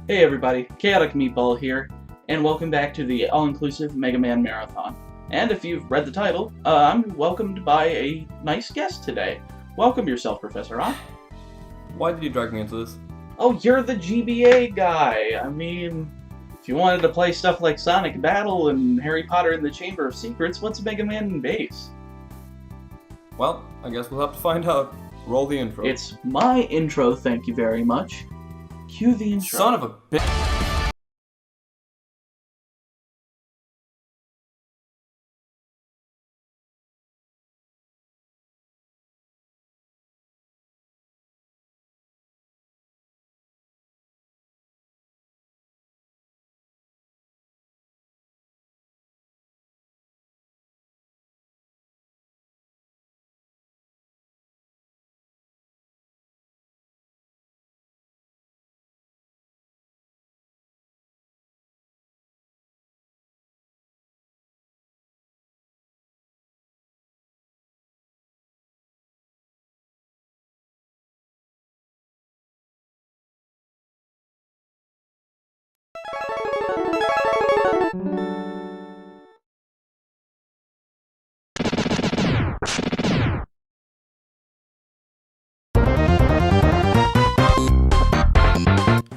Hey everybody, ChaoticMeatball here, and welcome back to the all-inclusive Mega Man Marathon. And if you've read the title, I'm welcomed by a nice guest today. Welcome yourself, Professor Rock. Why did you drag me into this? Oh, you're the GBA guy! I mean, if you wanted to play stuff like Sonic Battle and Harry Potter and the Chamber of Secrets, what's Mega Man in Base? Well, I guess we'll have to find out. Roll the intro. It's my intro, thank you very much. Cue the intro. Son of a bitch.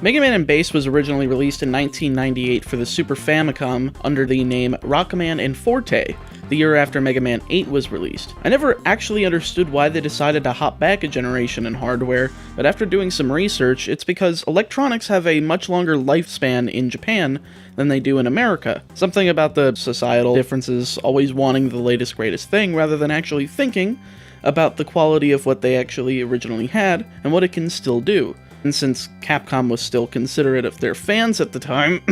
Mega Man in Base was originally released in 1998 for the Super Famicom under the name Rockman and Forte, the year after Mega Man 8 was released. I never actually understood why they decided to hop back a generation in hardware, but after doing some research, it's because electronics have a much longer lifespan in Japan than they do in America. Something about the societal differences, always wanting the latest greatest thing rather than actually thinking about the quality of what they actually originally had and what it can still do. And since Capcom was still considerate of their fans at the time,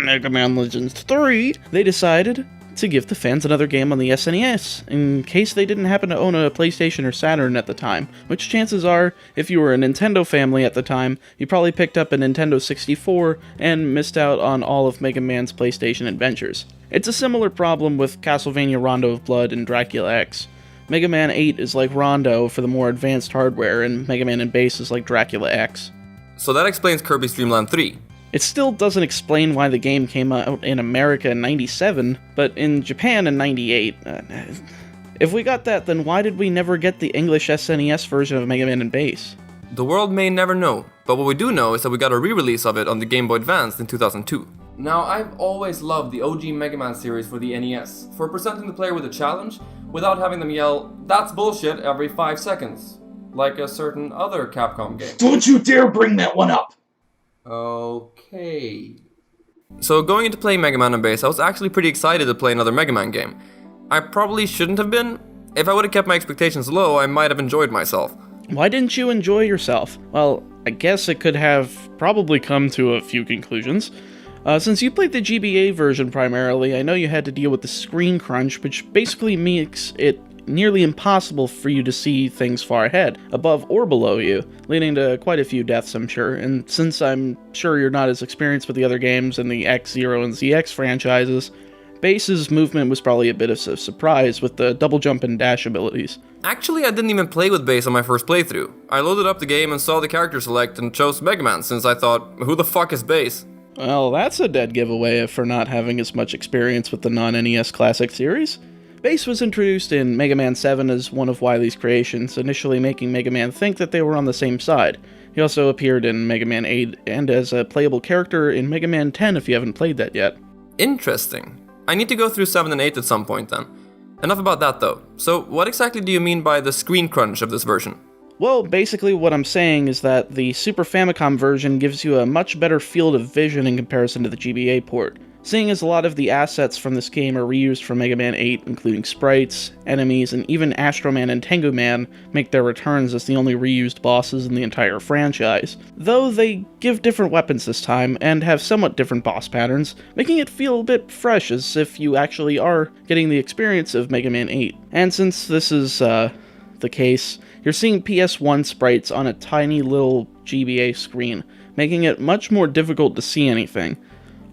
Mega Man Legends 3, they decided to give the fans another game on the SNES, in case they didn't happen to own a PlayStation or Saturn at the time, which chances are, if you were a Nintendo family at the time, you probably picked up a Nintendo 64 and missed out on all of Mega Man's PlayStation adventures. It's a similar problem with Castlevania Rondo of Blood and Dracula X. Mega Man 8 is like Rondo for the more advanced hardware, and Mega Man in Base is like Dracula X. So that explains Kirby's Dream Land 3. It still doesn't explain why the game came out in America in 97, but in Japan in 98. If we got that, then why did we never get the English SNES version of Mega Man in Base? The world may never know, but what we do know is that we got a re-release of it on the Game Boy Advance in 2002. Now, I've always loved the OG Mega Man series for the NES, for presenting the player with a challenge without having them yell, "That's bullshit," every 5 seconds. Like a certain other Capcom game. Don't you dare bring that one up! Okay. So going into playing Mega Man in Base, I was actually pretty excited to play another Mega Man game. I probably shouldn't have been. If I would have kept my expectations low, I might have enjoyed myself. Why didn't you enjoy yourself? Well, I guess it could have probably come to a few conclusions. Since you played the GBA version primarily, I know you had to deal with the screen crunch, which basically makes it nearly impossible for you to see things far ahead, above or below you, leading to quite a few deaths, I'm sure. And since I'm sure you're not as experienced with the other games in the X-Zero and ZX franchises, Base's movement was probably a bit of a surprise with the double jump and dash abilities. Actually, I didn't even play with Base on my first playthrough. I loaded up the game and saw the character select and chose Mega Man since I thought, who the fuck is Base? Well, that's a dead giveaway for not having as much experience with the non-NES classic series. Base was introduced in Mega Man 7 as one of Wily's creations, initially making Mega Man think that they were on the same side. He also appeared in Mega Man 8 and as a playable character in Mega Man 10 if you haven't played that yet. Interesting. I need to go through 7 and 8 at some point then. Enough about that though. So what exactly do you mean by the screen crunch of this version? Well, basically what I'm saying is that the Super Famicom version gives you a much better field of vision in comparison to the GBA port. Seeing as a lot of the assets from this game are reused from Mega Man 8, including sprites, enemies, and even Astro Man and Tengu Man make their returns as the only reused bosses in the entire franchise. Though they give different weapons this time, and have somewhat different boss patterns, making it feel a bit fresh as if you actually are getting the experience of Mega Man 8. And since this is, the case, you're seeing PS1 sprites on a tiny little GBA screen, making it much more difficult to see anything.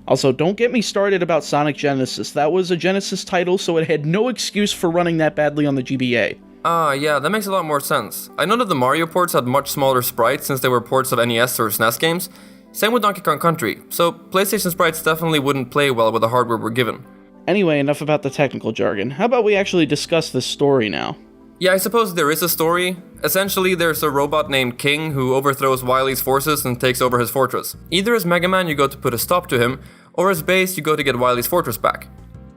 Also, don't get me started about Sonic Genesis. That was a Genesis title, so it had no excuse for running that badly on the GBA. Yeah, that makes a lot more sense. I know that the Mario ports had much smaller sprites since they were ports of NES or SNES games, Same with Donkey Kong Country, so PlayStation sprites definitely wouldn't play well with the hardware we're given. Anyway, enough about the technical jargon. How about we actually discuss the story now? Yeah, I suppose there is a story. Essentially, there's a robot named King who overthrows Wily's forces and takes over his fortress. Either as Mega Man you go to put a stop to him, or as Base you go to get Wily's fortress back.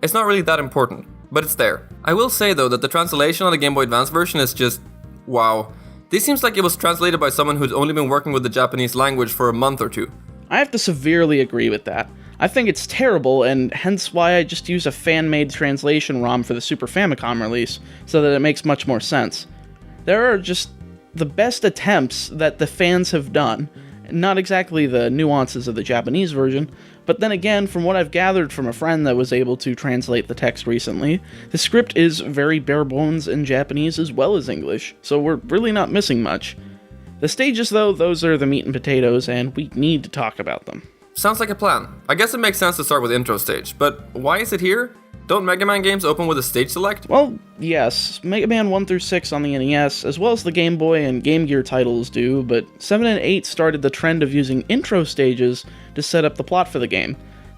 It's not really that important, but it's there. I will say though that the translation on the Game Boy Advance version is just... wow. This seems like it was translated by someone who's only been working with the Japanese language for a month or two. I have to severely agree with that. I think it's terrible, and hence why I just use a fan-made translation ROM for the Super Famicom release, so that it makes much more sense. There are just the best attempts that the fans have done, not exactly the nuances of the Japanese version, but then again, from what I've gathered from a friend that was able to translate the text recently, the script is very bare bones in Japanese as well as English, so we're really not missing much. The stages though, those are the meat and potatoes, and we need to talk about them. Sounds like a plan. I guess it makes sense to start with intro stage, but why is it here? Don't Mega Man games open with a stage select? Well, yes, Mega Man 1 through 6 on the NES, as well as the Game Boy and Game Gear titles do, but 7 and 8 started the trend of using intro stages to set up the plot for the game.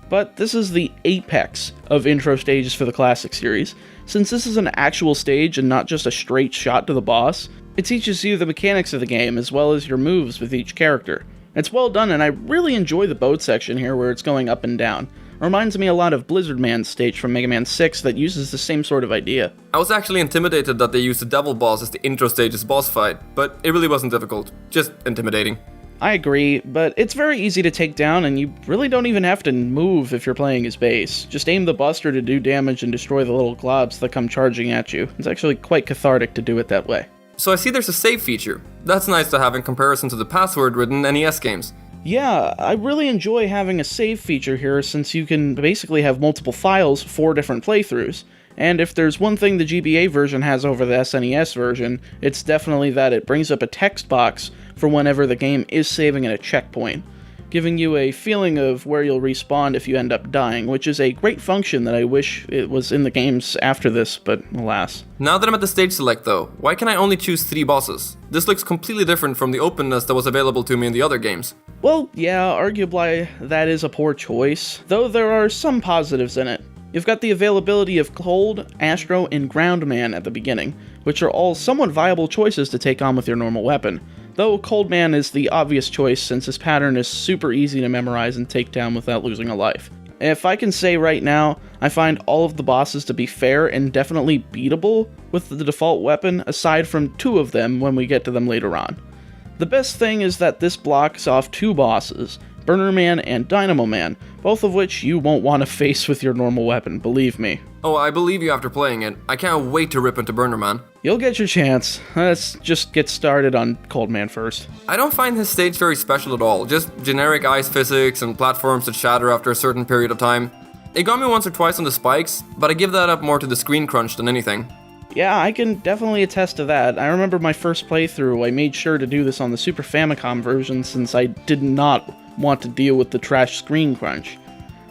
But this is the apex of intro stages for the classic series. Since this is an actual stage and not just a straight shot to the boss, it teaches you the mechanics of the game as well as your moves with each character. It's well done, and I really enjoy the boat section here where it's going up and down. It reminds me a lot of Blizzard Man's stage from Mega Man 6 that uses the same sort of idea. I was actually intimidated that they used the Devil Boss as the intro stage's boss fight, but it really wasn't difficult, just intimidating. I agree, but it's very easy to take down, and you really don't even have to move if you're playing as Base. Just aim the Buster to do damage and destroy the little globs that come charging at you. It's actually quite cathartic to do it that way. So I see there's a save feature. That's nice to have in comparison to the password-ridden NES games. Yeah, I really enjoy having a save feature here since you can basically have multiple files for different playthroughs. And if there's one thing the GBA version has over the SNES version, it's definitely that it brings up a text box for whenever the game is saving at a checkpoint, giving you a feeling of where you'll respawn if you end up dying, which is a great function that I wish it was in the games after this, but alas. Now that I'm at the stage select though, why can I only choose 3 bosses? This looks completely different from the openness that was available to me in the other games. Well, yeah, arguably that is a poor choice, though there are some positives in it. You've got the availability of Cold, Astro, and Ground Man at the beginning, which are all somewhat viable choices to take on with your normal weapon. Though Cold Man is the obvious choice since his pattern is super easy to memorize and take down without losing a life. If I can say right now, I find all of the bosses to be fair and definitely beatable with the default weapon, aside from 2 of them when we get to them later on. The best thing is that this blocks off 2 bosses, Burner Man and Dynamo Man, both of which you won't want to face with your normal weapon, believe me. Oh, I believe you after playing it. I can't wait to rip into Burner Man. You'll get your chance. Let's just get started on Cold Man first. I don't find his stage very special at all, just generic ice physics and platforms that shatter after a certain period of time. It got me once or twice on the spikes, but I give that up more to the screen crunch than anything. Yeah, I can definitely attest to that. I remember my first playthrough, I made sure to do this on the Super Famicom version since I did not want to deal with the trash screen crunch.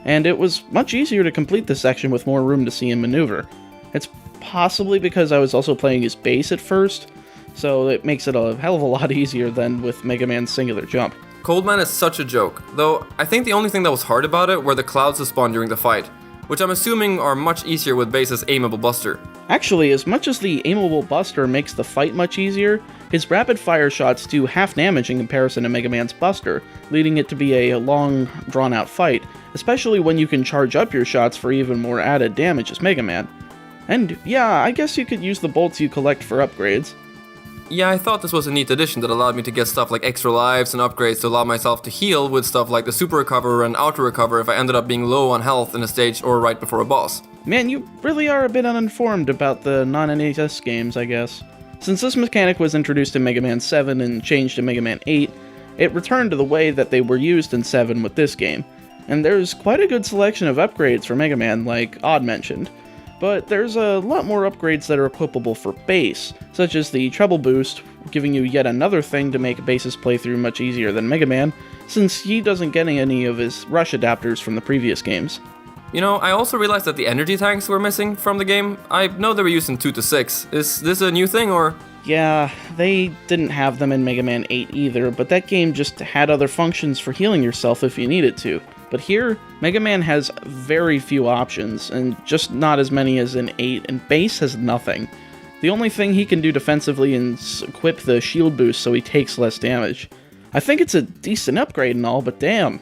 And it was much easier to complete this section with more room to see and maneuver. It's possibly because I was also playing as Base at first, so it makes it a hell of a lot easier than with Mega Man's singular jump. Cold Man is such a joke, though I think the only thing that was hard about it were the clouds that spawn during the fight, which I'm assuming are much easier with Base's aimable Buster. Actually, as much as the aimable Buster makes the fight much easier, his rapid fire shots do half damage in comparison to Mega Man's Buster, leading it to be a long, drawn-out fight, especially when you can charge up your shots for even more added damage as Mega Man. And yeah, I guess you could use the bolts you collect for upgrades. Yeah, I thought this was a neat addition that allowed me to get stuff like extra lives and upgrades to allow myself to heal with stuff like the Super Recover and Auto Recover if I ended up being low on health in a stage or right before a boss. Man, you really are a bit uninformed about the non-NES games, I guess. Since this mechanic was introduced in Mega Man 7 and changed in Mega Man 8, it returned to the way that they were used in 7 with this game. And there's quite a good selection of upgrades for Mega Man, like Odd mentioned. But there's a lot more upgrades that are equipable for Base, such as the Treble Boost, giving you yet another thing to make Base's playthrough much easier than Mega Man, since he doesn't get any of his rush adapters from the previous games. You know, I also realized that the energy tanks were missing from the game. I know they were used in 2 to 6. Is this a new thing, or...? Yeah, they didn't have them in Mega Man 8 either, but that game just had other functions for healing yourself if you needed to. But here, Mega Man has very few options, and just not as many as in 8, and Base has nothing. The only thing he can do defensively is equip the shield boost so he takes less damage. I think it's a decent upgrade and all, but damn.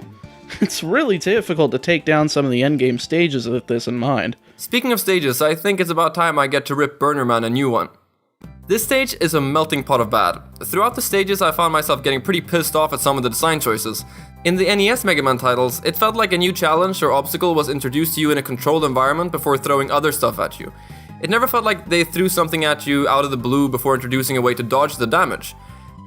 It's really difficult to take down some of the endgame stages with this in mind. Speaking of stages, I think it's about time I get to rip Burner Man a new one. This stage is a melting pot of bad. Throughout the stages I found myself getting pretty pissed off at some of the design choices. In the NES Mega Man titles, it felt like a new challenge or obstacle was introduced to you in a controlled environment before throwing other stuff at you. It never felt like they threw something at you out of the blue before introducing a way to dodge the damage.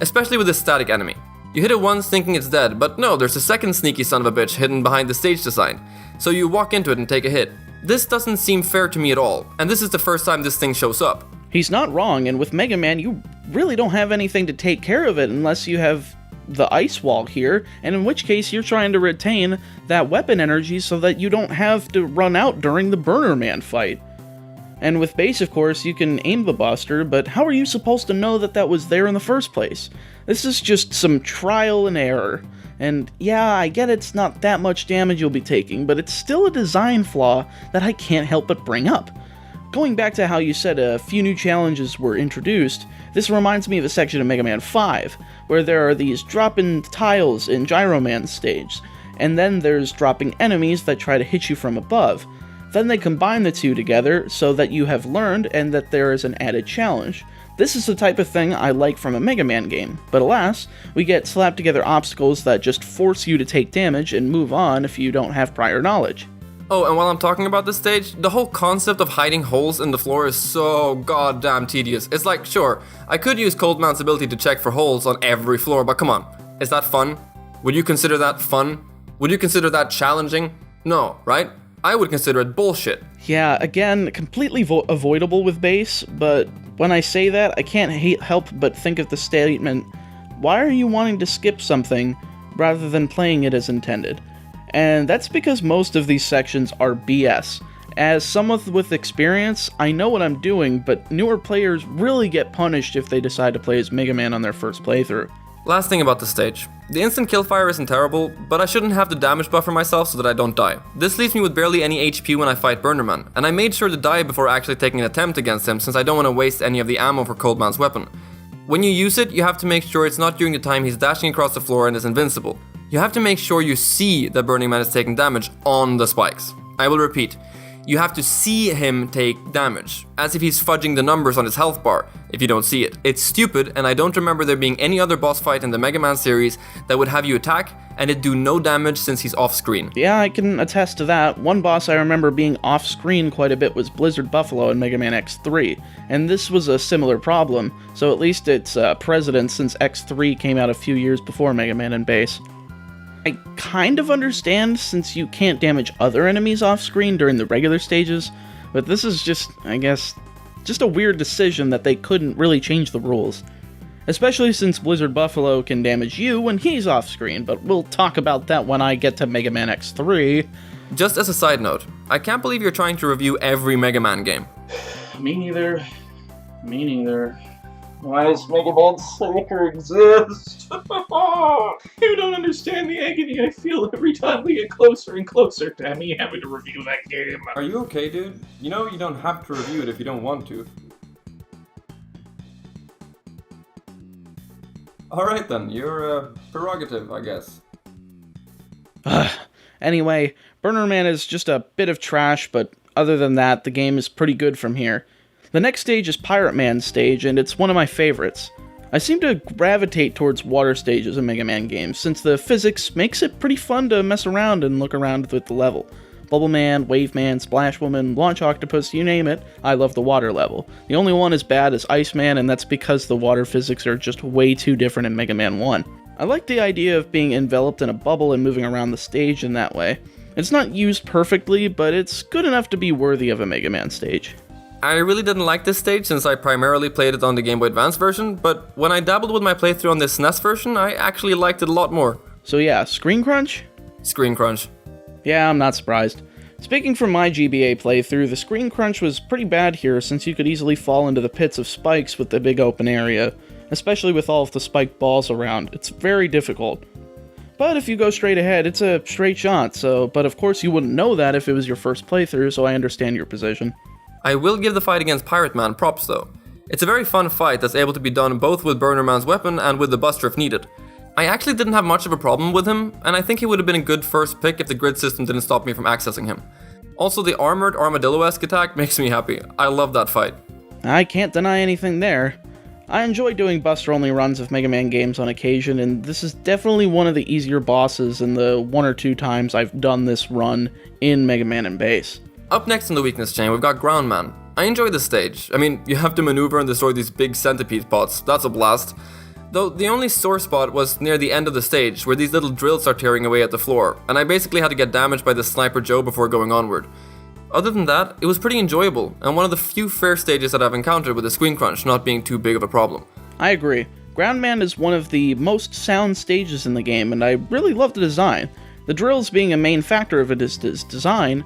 Especially with a static enemy. You hit it once thinking it's dead, but no, there's a second sneaky son of a bitch hidden behind the stage design. So you walk into it and take a hit. This doesn't seem fair to me at all, and this is the first time this thing shows up. He's not wrong, and with Mega Man, you really don't have anything to take care of it unless you have the ice wall here, and in which case you're trying to retain that weapon energy so that you don't have to run out during the Burner Man fight. And with Base, of course, you can aim the buster, but how are you supposed to know that that was there in the first place? This is just some trial and error. And yeah, I get it's not that much damage you'll be taking, but it's still a design flaw that I can't help but bring up. Going back to how you said a few new challenges were introduced, this reminds me of a section of Mega Man 5, where there are these drop-in tiles in Gyro Man's stage, and then there's dropping enemies that try to hit you from above. Then they combine the two together so that you have learned and that there is an added challenge. This is the type of thing I like from a Mega Man game, but alas, we get slapped together obstacles that just force you to take damage and move on if you don't have prior knowledge. Oh, and while I'm talking about this stage, the whole concept of hiding holes in the floor is so goddamn tedious. It's like, sure, I could use Cold Man's ability to check for holes on every floor, but come on, is that fun? Would you consider that fun? Would you consider that challenging? No, right? I would consider it bullshit. Yeah, again, completely avoidable with Base, but when I say that, I can't help but think of the statement, why are you wanting to skip something rather than playing it as intended? And that's because most of these sections are BS. As someone with experience, I know what I'm doing, but newer players really get punished if they decide to play as Mega Man on their first playthrough. Last thing about the stage. The instant kill fire isn't terrible, but I shouldn't have to damage buffer myself so that I don't die. This leaves me with barely any HP when I fight Burner Man, and I made sure to die before actually taking an attempt against him since I don't want to waste any of the ammo for Cold Man's weapon. When you use it, you have to make sure it's not during the time he's dashing across the floor and is invincible. You have to make sure you see that Burning Man is taking damage on the spikes. I will repeat. You have to see him take damage, as if he's fudging the numbers on his health bar, if you don't see it. It's stupid, and I don't remember there being any other boss fight in the Mega Man series that would have you attack, and it do no damage since he's off-screen. Yeah, I can attest to that. One boss I remember being off-screen quite a bit was Blizzard Buffalo in Mega Man X3, and this was a similar problem, so at least it's precedent since X3 came out a few years before Mega Man and Base. I kind of understand since you can't damage other enemies off-screen during the regular stages, but this is just, I guess, just a weird decision that they couldn't really change the rules. Especially since Blizzard Buffalo can damage you when he's off-screen, but we'll talk about that when I get to Mega Man X3. Just as a side note, I can't believe you're trying to review every Mega Man game. Me neither. Why does Mega Man Slacker exist? You don't understand the agony I feel every time we get closer and closer to me having to review that game. Are you okay, dude? You know you don't have to review it if you don't want to. Alright then, your prerogative, I guess. Anyway, Burner Man is just a bit of trash, but other than that, the game is pretty good from here. The next stage is Pirate Man's stage, and it's one of my favorites. I seem to gravitate towards water stages in Mega Man games, since the physics makes it pretty fun to mess around and look around with the level. Bubble Man, Wave Man, Splash Woman, Launch Octopus, you name it, I love the water level. The only one as bad as Ice Man, and that's because the water physics are just way too different in Mega Man 1. I like the idea of being enveloped in a bubble and moving around the stage in that way. It's not used perfectly, but it's good enough to be worthy of a Mega Man stage. I really didn't like this stage since I primarily played it on the Game Boy Advance version, but when I dabbled with my playthrough on the SNES version, I actually liked it a lot more. So yeah, screen crunch? Screen crunch. Yeah, I'm not surprised. Speaking from my GBA playthrough, the screen crunch was pretty bad here since you could easily fall into the pits of spikes with the big open area, especially with all of the spiked balls around. It's very difficult. But if you go straight ahead, it's a straight shot, but of course you wouldn't know that if it was your first playthrough, so I understand your position. I will give the fight against Pirate Man props though. It's a very fun fight that's able to be done both with Burner Man's weapon and with the Buster if needed. I actually didn't have much of a problem with him, and I think he would have been a good first pick if the grid system didn't stop me from accessing him. Also, the armored armadillo-esque attack makes me happy. I love that fight. I can't deny anything there. I enjoy doing Buster-only runs of Mega Man games on occasion, and this is definitely one of the easier bosses in the 1 or 2 times I've done this run in Mega Man and Base. Up next in the weakness chain, we've got Ground Man. I enjoy this stage. I mean, you have to maneuver and destroy these big centipede pots. That's a blast. Though the only sore spot was near the end of the stage, where these little drills start tearing away at the floor, and I basically had to get damaged by the Sniper Joe before going onward. Other than that, it was pretty enjoyable, and one of the few fair stages that I've encountered with the screen crunch not being too big of a problem. I agree. Ground Man is one of the most sound stages in the game, and I really love the design. The drills being a main factor of it is design,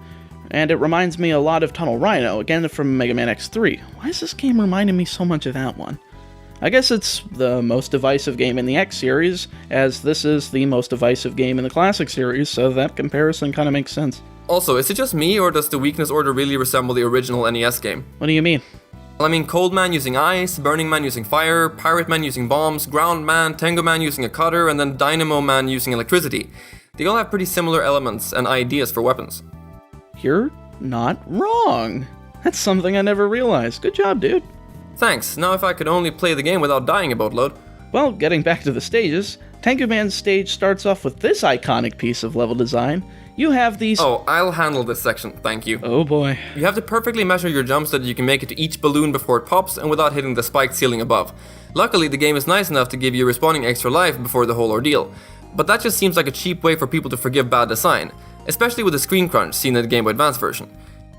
and it reminds me a lot of Tunnel Rhino, again from Mega Man X3. Why is this game reminding me so much of that one? I guess it's the most divisive game in the X series, as this is the most divisive game in the Classic series, so that comparison kind of makes sense. Also, is it just me, or does the weakness order really resemble the original NES game? What do you mean? Well, I mean Cold Man using ice, Burning Man using fire, Pirate Man using bombs, Ground Man, Tango Man using a cutter, and then Dynamo Man using electricity. They all have pretty similar elements and ideas for weapons. You're not wrong. That's something I never realized. Good job, dude. Thanks, now if I could only play the game without dying a boatload. Well, getting back to the stages, Tango Man's stage starts off with this iconic piece of level design. You have these... Oh, I'll handle this section, thank you. Oh boy. You have to perfectly measure your jump so that you can make it to each balloon before it pops and without hitting the spiked ceiling above. Luckily, the game is nice enough to give you respawning extra life before the whole ordeal. But that just seems like a cheap way for people to forgive bad design, especially with the screen crunch seen in the Game Boy Advance version.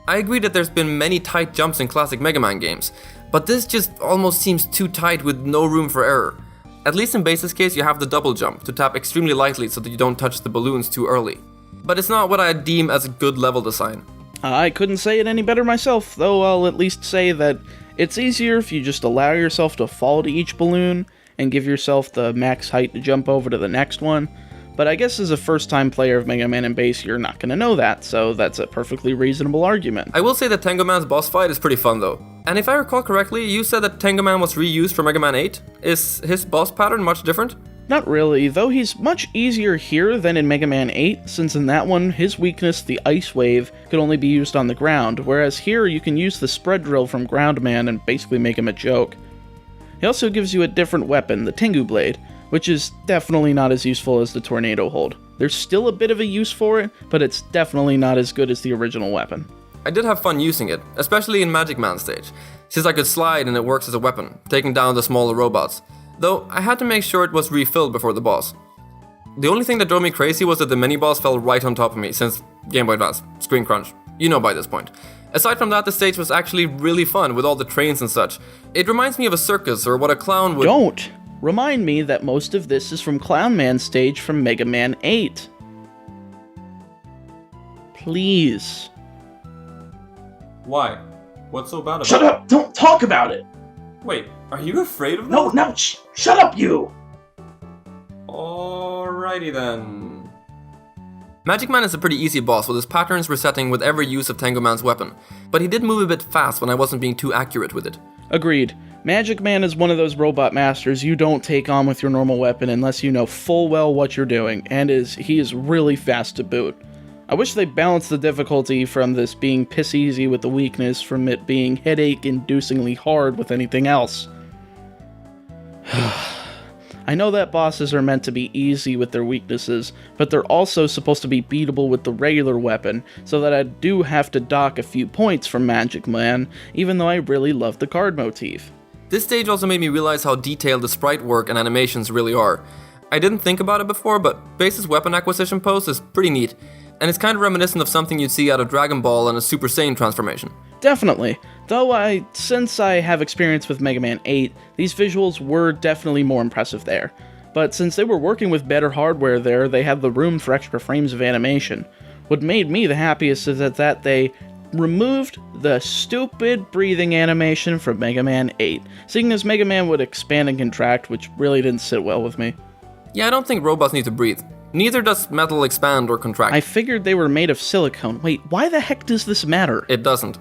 I agree that there's been many tight jumps in classic Mega Man games, but this just almost seems too tight with no room for error. At least in Base's case, you have the double jump to tap extremely lightly so that you don't touch the balloons too early. But it's not what I deem as a good level design. I couldn't say it any better myself, though I'll at least say that it's easier if you just allow yourself to fall to each balloon and give yourself the max height to jump over to the next one. But I guess as a first-time player of Mega Man and Base, you're not going to know that, so that's a perfectly reasonable argument. I will say that Tango Man's boss fight is pretty fun though. And if I recall correctly, you said that Tango Man was reused for Mega Man 8? Is his boss pattern much different? Not really, though he's much easier here than in Mega Man 8, since in that one, his weakness, the Ice Wave, could only be used on the ground, whereas here you can use the spread drill from Ground Man and basically make him a joke. He also gives you a different weapon, the Tengu Blade, which is definitely not as useful as the Tornado Hold. There's still a bit of a use for it, but it's definitely not as good as the original weapon. I did have fun using it, especially in Magic Man stage, since I could slide and it works as a weapon, taking down the smaller robots. Though I had to make sure it was refilled before the boss. The only thing that drove me crazy was that the mini-boss fell right on top of me, since Game Boy Advance, screen crunch, you know by this point. Aside from that, the stage was actually really fun with all the trains and such. It reminds me of a circus or what a clown would— Don't remind me that most of this is from Clown Man's stage from Mega Man 8. Please. Why? What's so bad about it? Shut up! Don't talk about it! Wait, are you afraid of that? No, shut up, you! Alrighty then. Magic Man is a pretty easy boss with his patterns resetting with every use of Tango Man's weapon, but he did move a bit fast when I wasn't being too accurate with it. Agreed. Magic Man is one of those robot masters you don't take on with your normal weapon unless you know full well what you're doing, and he is really fast to boot. I wish they balanced the difficulty from this being piss easy with the weakness from it being headache-inducingly hard with anything else. I know that bosses are meant to be easy with their weaknesses, but they're also supposed to be beatable with the regular weapon, so that I do have to dock a few points from Magic Man, even though I really love the card motif. This stage also made me realize how detailed the sprite work and animations really are. I didn't think about it before, but Base's weapon acquisition pose is pretty neat, and it's kind of reminiscent of something you'd see out of Dragon Ball and a Super Saiyan transformation. Definitely. Though since I have experience with Mega Man 8, these visuals were definitely more impressive there. But since they were working with better hardware there, they had the room for extra frames of animation, What made me the happiest is that they removed the stupid breathing animation from Mega Man 8, seeing as Mega Man would expand and contract, which really didn't sit well with me. Yeah, I don't think robots need to breathe. Neither does metal expand or contract. I figured they were made of silicone. Wait, why the heck does this matter? It doesn't.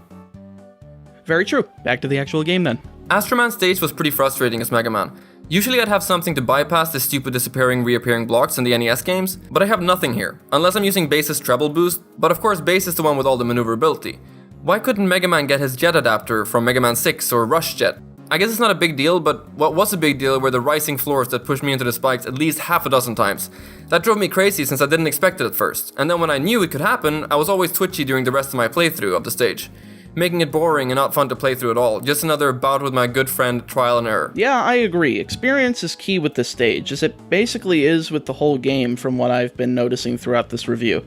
Very true. Back to the actual game then. Astro Man stage was pretty frustrating as Mega Man. Usually I'd have something to bypass the stupid disappearing reappearing blocks in the NES games, but I have nothing here, unless I'm using Bass's treble boost, but of course Bass is the one with all the maneuverability. Why couldn't Mega Man get his jet adapter from Mega Man 6 or Rush Jet? I guess it's not a big deal, but what was a big deal were the rising floors that pushed me into the spikes at least half a dozen times. That drove me crazy since I didn't expect it at first, and then when I knew it could happen, I was always twitchy during the rest of my playthrough of the stage, making it boring and not fun to play through at all, just another bout with my good friend trial and error. Yeah, I agree. Experience is key with this stage, as it basically is with the whole game from what I've been noticing throughout this review.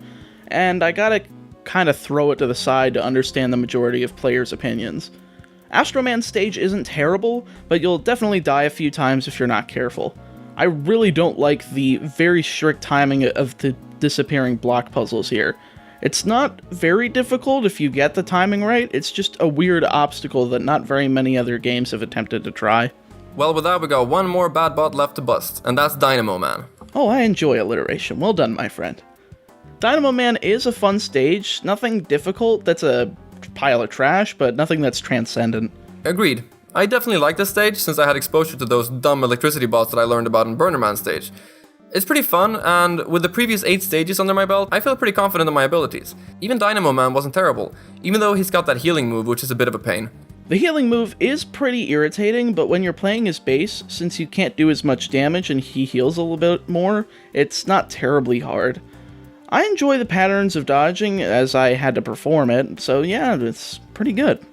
And I gotta kind of throw it to the side to understand the majority of players' opinions. Astro Man stage isn't terrible, but you'll definitely die a few times if you're not careful. I really don't like the very strict timing of the disappearing block puzzles here. It's not very difficult if you get the timing right, it's just a weird obstacle that not very many other games have attempted to try. Well, with that we got one more bad bot left to bust, and that's Dynamo Man. Oh, I enjoy alliteration. Well done, my friend. Dynamo Man is a fun stage, nothing difficult that's a pile of trash, but nothing that's transcendent. Agreed. I definitely like this stage since I had exposure to those dumb electricity bots that I learned about in Burner Man stage. It's pretty fun, and with the previous 8 stages under my belt, I feel pretty confident in my abilities. Even Dynamo Man wasn't terrible, even though he's got that healing move, which is a bit of a pain. The healing move is pretty irritating, but when you're playing as Bass, since you can't do as much damage and he heals a little bit more, it's not terribly hard. I enjoy the patterns of dodging as I had to perform it, so yeah, it's pretty good.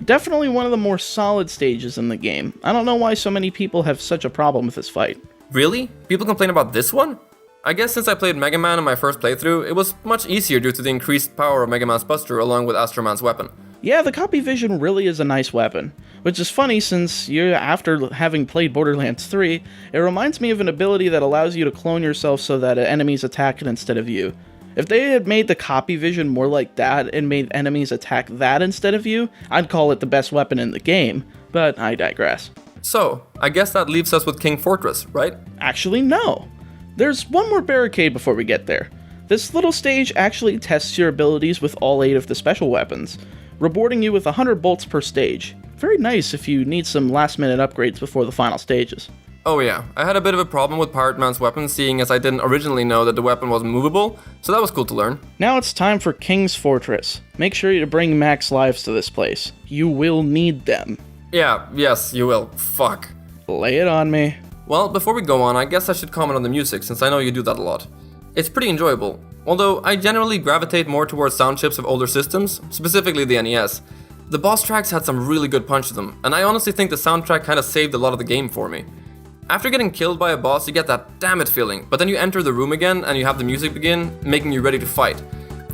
Definitely one of the more solid stages in the game. I don't know why so many people have such a problem with this fight. Really? People complain about this one? I guess since I played Mega Man in my first playthrough, it was much easier due to the increased power of Mega Man's Buster along with Astro Man's weapon. Yeah, the copy vision really is a nice weapon, which is funny since after having played Borderlands 3, it reminds me of an ability that allows you to clone yourself so that enemies attack it instead of you. If they had made the copy vision more like that and made enemies attack that instead of you, I'd call it the best weapon in the game, but I digress. So, I guess that leaves us with King Fortress, right? Actually, no. There's one more barricade before we get there. This little stage actually tests your abilities with all 8 of the special weapons, rewarding you with 100 bolts per stage. Very nice if you need some last-minute upgrades before the final stages. Oh yeah, I had a bit of a problem with Pirate Man's weapon seeing as I didn't originally know that the weapon was movable, so that was cool to learn. Now it's time for King's Fortress. Make sure to bring max lives to this place. You will need them. Yeah, yes, you will. Fuck. Lay it on me. Well, before we go on, I guess I should comment on the music since I know you do that a lot. It's pretty enjoyable, although I generally gravitate more towards sound chips of older systems, specifically the NES. The boss tracks had some really good punch to them, and I honestly think the soundtrack kinda saved a lot of the game for me. After getting killed by a boss, you get that damn it feeling, but then you enter the room again and you have the music begin, making you ready to fight.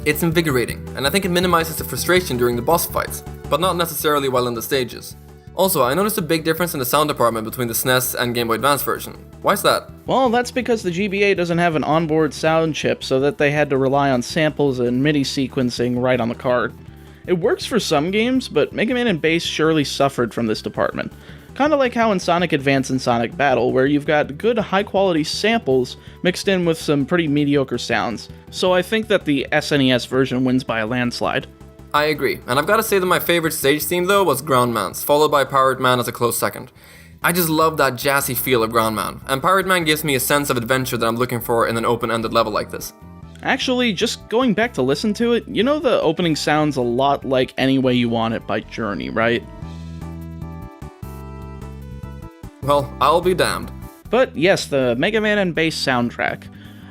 It's invigorating, and I think it minimizes the frustration during the boss fights, but not necessarily while in the stages. Also, I noticed a big difference in the sound department between the SNES and Game Boy Advance version. Why's that? Well, that's because the GBA doesn't have an onboard sound chip, so that they had to rely on samples and MIDI sequencing right on the card. It works for some games, but Mega Man and Bass surely suffered from this department. Kinda like how in Sonic Advance and Sonic Battle, where you've got good high-quality samples mixed in with some pretty mediocre sounds. So I think that the SNES version wins by a landslide. I agree, and I've gotta say that my favorite stage theme though was Ground Man's, followed by Pirate Man as a close second. I just love that jazzy feel of Ground Man, and Pirate Man gives me a sense of adventure that I'm looking for in an open-ended level like this. Actually, just going back to listen to it, you know the opening sounds a lot like Any Way You Want It by Journey, right? Well, I'll be damned. But yes, the Mega Man and Bass soundtrack.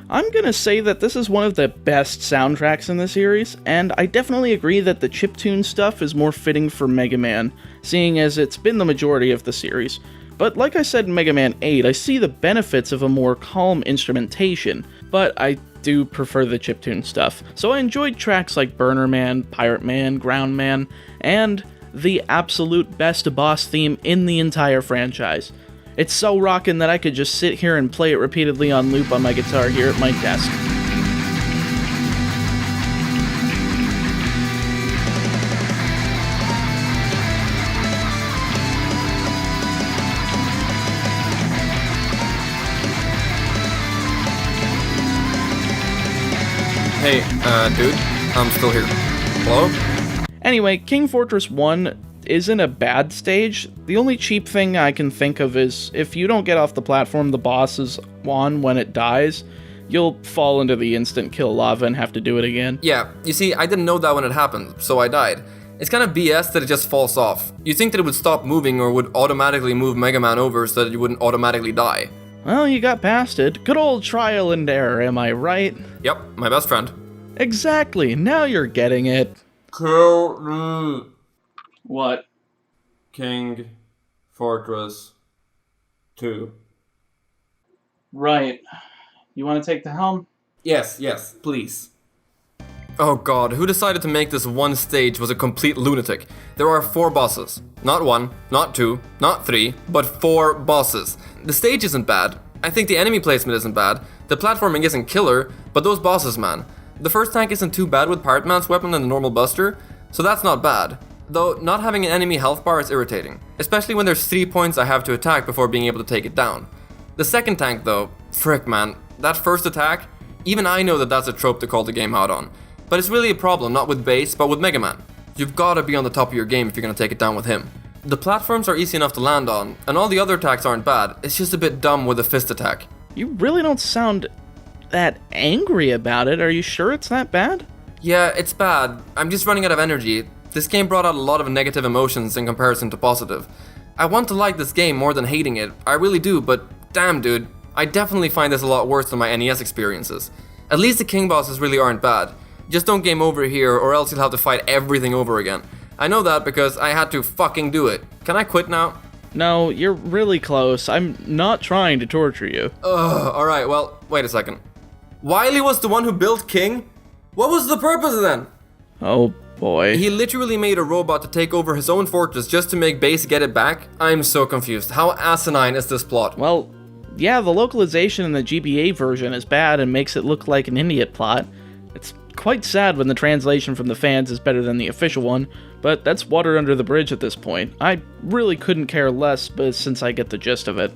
I'm gonna say that this is one of the best soundtracks in the series, and I definitely agree that the chiptune stuff is more fitting for Mega Man, seeing as it's been the majority of the series. But like I said in Mega Man 8, I see the benefits of a more calm instrumentation, but I do prefer the chiptune stuff. So I enjoyed tracks like Burner Man, Pirate Man, Ground Man, and the absolute best boss theme in the entire franchise. It's so rockin' that I could just sit here and play it repeatedly on loop on my guitar here at my desk. Hey, dude, I'm still here. Hello? Anyway, King Fortress 1 isn't a bad stage. The only cheap thing I can think of is if you don't get off the platform the boss is on when it dies, you'll fall into the instant kill lava and have to do it again. Yeah, you see, I didn't know that when it happened, so I died. It's kind of BS that it just falls off. You'd think that it would stop moving or would automatically move Mega Man over so that you wouldn't automatically die. Well, you got past it. Good old trial and error, am I right? Yep, my best friend. Exactly, now you're getting it. Kill me. What? King Fortress 2. Right. You want to take the helm? Yes, please. Oh god, who decided to make this one stage was a complete lunatic? There are 4 bosses. Not 1, not 2, not 3, but 4 bosses. The stage isn't bad. I think the enemy placement isn't bad. The platforming isn't killer, but those bosses, man. The first tank isn't too bad with Pirate Man's weapon and the normal buster, so that's not bad. Though, not having an enemy health bar is irritating, especially when there's 3 points I have to attack before being able to take it down. The second tank though, frick man, that first attack, even I know that that's a trope to call the game out on. But it's really a problem, not with Base, but with Mega Man. You've gotta be on the top of your game if you're gonna take it down with him. The platforms are easy enough to land on, and all the other attacks aren't bad, it's just a bit dumb with the fist attack. You really don't sound that angry about it. Are you sure it's that bad? Yeah, it's bad. I'm just running out of energy. This game brought out a lot of negative emotions in comparison to positive. I want to like this game more than hating it, I really do, but damn dude, I definitely find this a lot worse than my NES experiences. At least the king bosses really aren't bad. Just don't game over here or else you'll have to fight everything over again. I know that because I had to fucking do it. Can I quit now? No, you're really close. I'm not trying to torture you. Ugh, alright, well, wait a second. Wily was the one who built King? What was the purpose then? Oh boy. He literally made a robot to take over his own fortress just to make Base get it back? I'm so confused. How asinine is this plot? Well, yeah, the localization in the GBA version is bad and makes it look like an idiot plot. It's quite sad when the translation from the fans is better than the official one, but that's water under the bridge at this point. I really couldn't care less, but since I get the gist of it.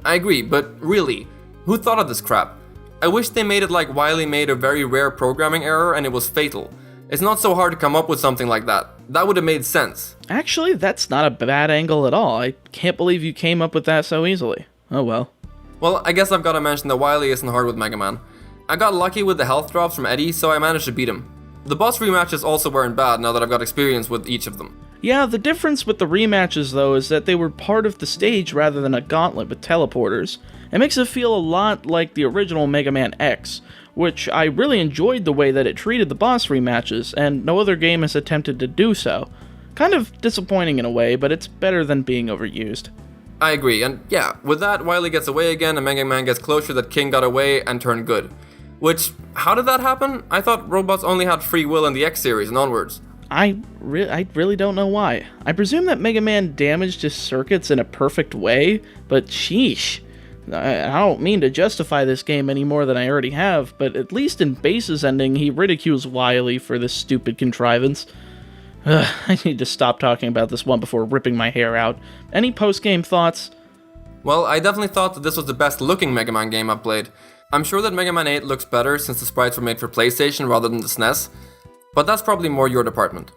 I agree, but really, who thought of this crap? I wish they made it like Wily made a very rare programming error and it was fatal. It's not so hard to come up with something like that. That would have made sense. Actually, that's not a bad angle at all. I can't believe you came up with that so easily. Oh well. Well, I guess I've got to mention that Wily isn't hard with Mega Man. I got lucky with the health drops from Eddie, so I managed to beat him. The boss rematches also weren't bad now that I've got experience with each of them. Yeah, the difference with the rematches though is that they were part of the stage rather than a gauntlet with teleporters. It makes it feel a lot like the original Mega Man X, which I really enjoyed the way that it treated the boss rematches, and no other game has attempted to do so. Kind of disappointing in a way, but it's better than being overused. I agree, and yeah, with that, Wily gets away again and Mega Man gets closer that King got away and turned good. Which, how did that happen? I thought robots only had free will in the X series and onwards. I really don't know why. I presume that Mega Man damaged his circuits in a perfect way, but sheesh. I don't mean to justify this game any more than I already have, but at least in Base's ending, he ridicules Wily for this stupid contrivance. I need to stop talking about this one before ripping my hair out. Any post-game thoughts? Well, I definitely thought that this was the best looking Mega Man game I've played. I'm sure that Mega Man 8 looks better since the sprites were made for PlayStation rather than the SNES, but that's probably more your department.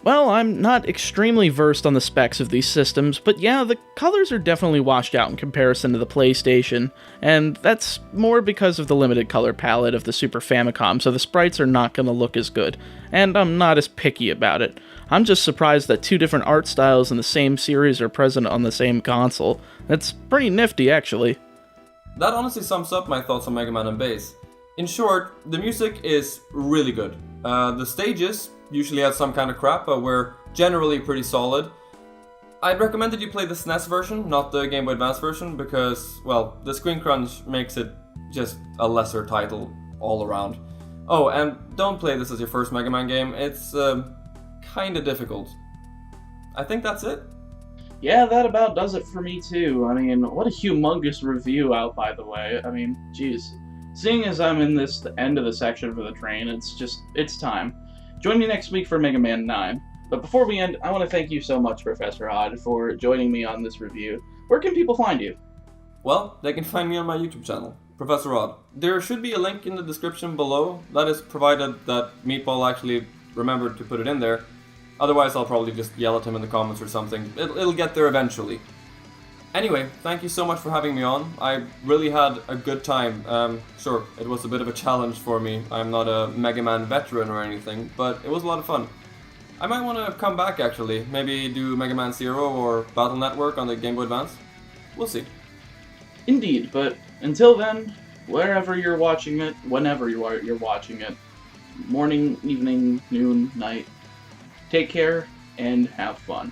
Well, I'm not extremely versed on the specs of these systems, but yeah, the colors are definitely washed out in comparison to the PlayStation, and that's more because of the limited color palette of the Super Famicom, so the sprites are not going to look as good, and I'm not as picky about it. I'm just surprised that 2 different art styles in the same series are present on the same console. That's pretty nifty, actually. That honestly sums up my thoughts on Mega Man and Base. In short, the music is really good. The stages usually have some kind of crap, but were generally pretty solid. I'd recommend that you play the SNES version, not the Game Boy Advance version, because, well, the screen crunch makes it just a lesser title all around. Oh, and don't play this as your first Mega Man game, it's kinda difficult. I think that's it. Yeah, that about does it for me too. I mean, what a humongous review out, by the way. I mean, geez. Seeing as I'm in the end of the section for the train, it's time. Join me next week for Mega Man 9. But before we end, I want to thank you so much, Professor Odd, for joining me on this review. Where can people find you? Well, they can find me on my YouTube channel. Professor Rod, there should be a link in the description below. That is provided that Meatball actually remembered to put it in there. Otherwise, I'll probably just yell at him in the comments or something. It'll get there eventually. Anyway, thank you so much for having me on. I really had a good time. Sure, it was a bit of a challenge for me. I'm not a Mega Man veteran or anything, but it was a lot of fun. I might want to come back actually. Maybe do Mega Man Zero or Battle Network on the Game Boy Advance. We'll see. Indeed, but until then, wherever you're watching it, whenever you're watching it, morning, evening, noon, night, take care and have fun.